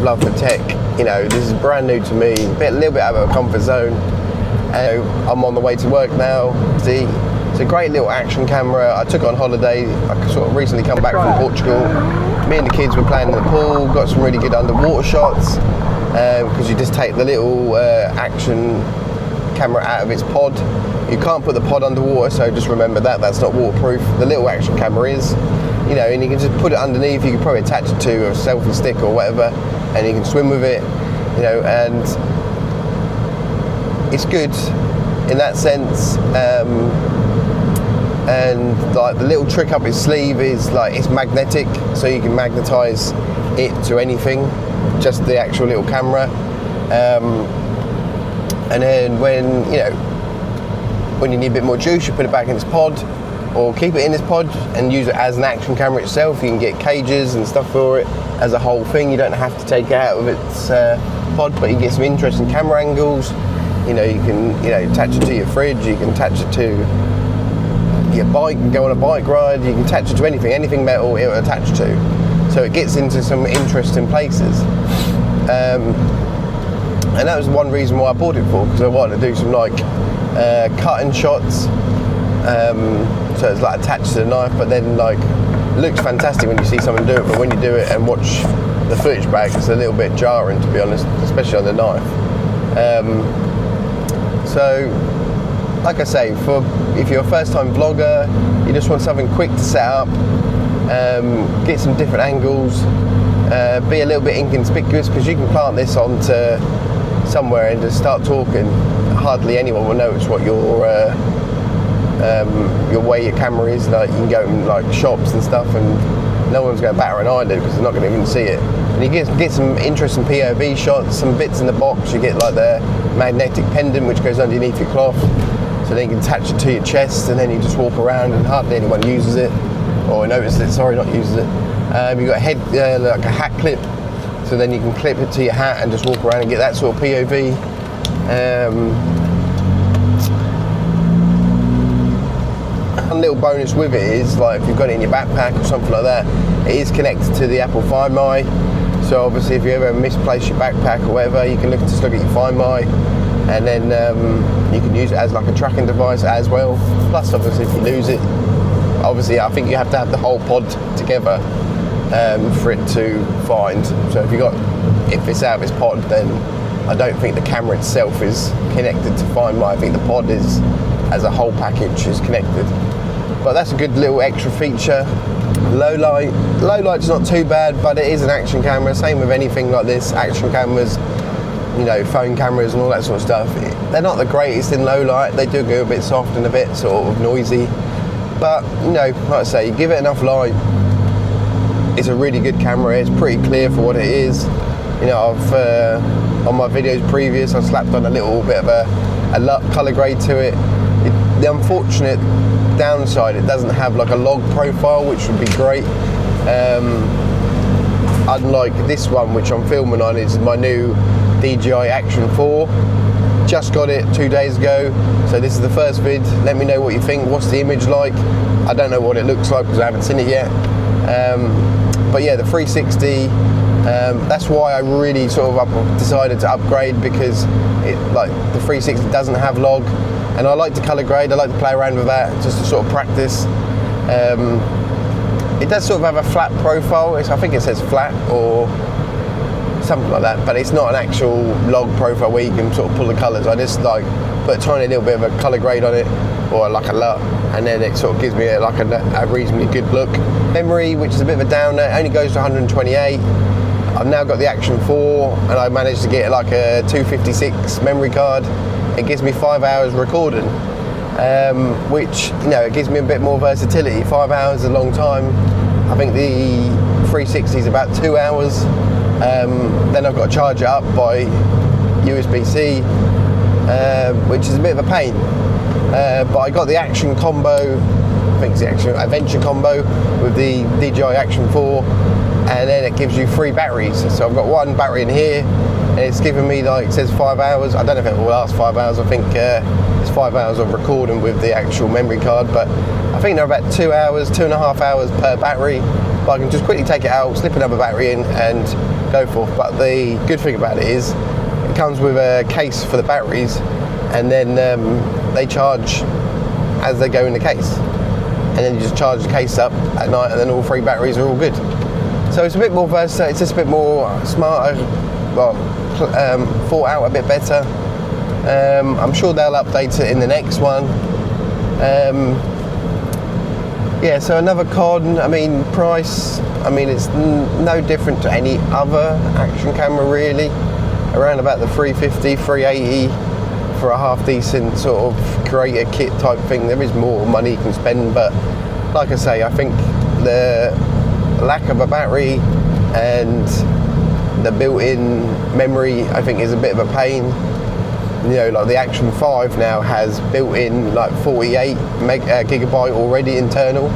love for tech. You know, this is brand new to me, a little bit out of a comfort zone. I'm on the way to work now. See, it's a great little action camera. I took it on holiday. I sort of recently come back from Portugal. Me and the kids were playing in the pool, got some really good underwater shots, because you just take the little action camera out of its pod. You can't put the pod underwater, so just remember that's not waterproof. The little action camera is, you know, and you can just put it underneath. You can probably attach it to a selfie stick or whatever, and you can swim with it, you know, and it's good in that sense. And like the little trick up its sleeve is like it's magnetic, so you can magnetize it to anything, just the actual little camera. And then when you need a bit more juice, you put it back in its pod, or keep it in its pod and use it as an action camera itself. You can get cages and stuff for it as a whole thing. You don't have to take it out of its pod, but you get some interesting camera angles. You know, you can attach it to your fridge, you can attach it to your bike and go on a bike ride, you can attach it to anything metal it'll attach to. So it gets into some interesting places. And that was one reason why I bought it for, because I wanted to do some like cutting shots. So it's like attached to the knife, but then like it looks fantastic when you see someone do it, but when you do it and watch the footage back, it's a little bit jarring, to be honest, especially on the knife. So like I say, if you're a first time vlogger, you just want something quick to set up, get some different angles, be a little bit inconspicuous, because you can plant this onto somewhere and just start talking. Hardly anyone will notice what your way your camera is. Like you can go in like shops and stuff, and no one's going to batter an eyelid because they're not going to even see it. And you get some interesting POV shots, some bits in the box. You get like the magnetic pendant which goes underneath your cloth, so then you can attach it to your chest, and then you just walk around and hardly anyone uses it, or notices it. Sorry, not uses it. You've got a head like a hat clip, so then you can clip it to your hat and just walk around and get that sort of POV. One little bonus with it is, like if you've got it in your backpack or something like that, it is connected to the Apple Find My. So obviously if you ever misplace your backpack or whatever, you can just look at your Find My, and then you can use it as like a tracking device as well. Plus obviously if you lose it, obviously I think you have to have the whole pod together for it to find. So if it's out of its pod, then I don't think the camera itself is connected to Find My. I think the pod is, as a whole package, is connected. But that's a good little extra feature. Low light's not too bad, but it is an action camera. Same with anything like this, action cameras, you know, phone cameras and all that sort of stuff. They're not the greatest in low light. They do go a bit soft and a bit sort of noisy. But, you know, like I say, you give it enough light, it's a really good camera. It's pretty clear for what it is. You know, I've on my videos previous, I slapped on a little bit of a colour grade to it. The unfortunate downside, it doesn't have like a log profile, which would be great. Unlike this one, which I'm filming on, is my new DJI Action 4. Just got it 2 days ago, so this is the first vid. Let me know what you think. What's the image like? I don't know what it looks like because I haven't seen it yet. But yeah, the 360. That's why I really sort of decided to upgrade, because like the 360 doesn't have log, and I like to color grade. I like to play around with that just to sort of practice. It does sort of have a flat profile. I think it says flat or something like that, but it's not an actual log profile where you can sort of pull the colors. I just like put a tiny little bit of a color grade on it, or like a LUT, and then it sort of gives me a reasonably good look. Memory, which is a bit of a downer, only goes to 128. I've now got the Action 4, and I managed to get like a 256 memory card. It gives me 5 hours recording, which, you know, it gives me a bit more versatility. 5 hours is a long time. I think the 360 is about 2 hours. Then I've got to charge it up by USB-C, which is a bit of a pain. But I got the Action combo, I think it's the Action Adventure combo with the DJI Action 4, and then it gives you 3 batteries. So I've got 1 battery in here, and it's giving me, like, it says 5 hours. I don't know if it will last 5 hours. I think it's 5 hours of recording with the actual memory card, but I think they're about 2 hours, 2.5 hours per battery. But but I can just quickly take it out, slip another battery in and go forth. But the good thing about it is it comes with a case for the batteries, and then they charge as they go in the case, and then you just charge the case up at night, and then all 3 batteries are all good. So it's a bit more versatile, it's just a bit more smarter, well, thought out a bit better. I'm sure they'll update it in the next one. Yeah, so another con, I mean, price, I mean, it's no different to any other action camera really. Around about the 350, 380 for a half decent sort of creator kit type thing. There is more money you can spend, but like I say, I think the lack of a battery and the built-in memory, I think, is a bit of a pain. You know, like the Action 5 now has built-in like 48 gigabyte already internal.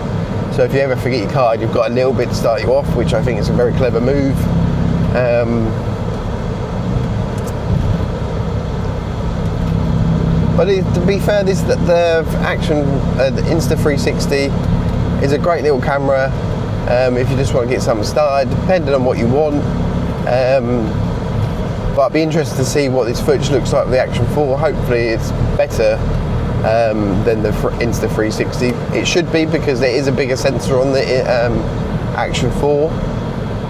So if you ever forget your card, you've got a little bit to start you off, which I think is a very clever move. But to be fair, the Action, the Insta 360 is a great little camera if you just want to get something started, depending on what you want. But I'd be interested to see what this footage looks like with the Action 4. Hopefully it's better than the Insta 360. It should be, because there is a bigger sensor on the Action 4.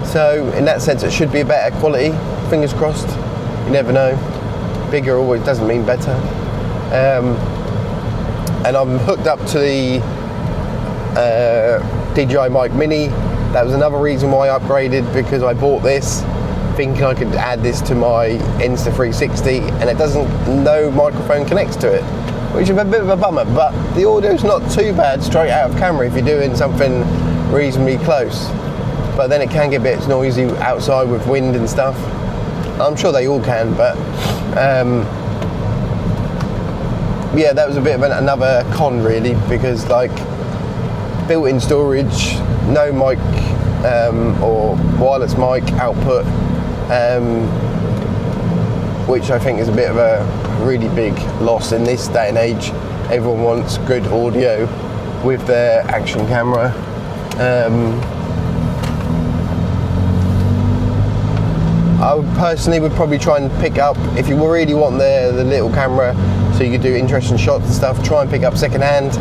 So in that sense it should be a better quality. Fingers crossed. You never know. Bigger always doesn't mean better. And I'm hooked up to the DJI Mic Mini. That was another reason why I upgraded, because I bought this thinking I could add this to my Insta 360, and it doesn't, no microphone connects to it, which is a bit of a bummer. But the audio's not too bad straight out of camera if you're doing something reasonably close, but then it can get a bit noisy outside with wind and stuff. I'm sure they all can, but yeah, that was a bit of another con really, because like built-in storage, no mic or wireless mic output, which I think is a bit of a really big loss in this day and age. Everyone wants good audio with their action camera. I personally would probably try and pick up, if you really want the little camera so you could do interesting shots and stuff, try and pick up second hand.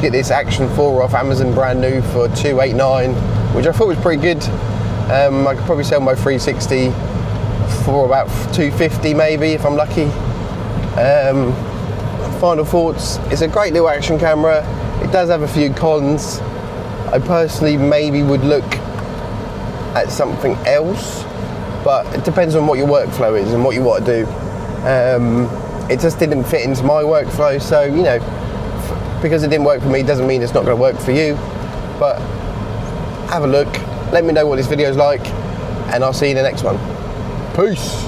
Get this Action 4 off Amazon brand new for $289, which I thought was pretty good. I could probably sell my 360 for about $250 maybe if I'm lucky. Final thoughts, it's a great little action camera. It does have a few cons. I personally maybe would look at something else, but it depends on what your workflow is and what you want to do. It just didn't fit into my workflow, so you know, because it didn't work for me doesn't mean it's not going to work for you. But have a look, let me know what this video is like, and I'll see you in the next one. Peace.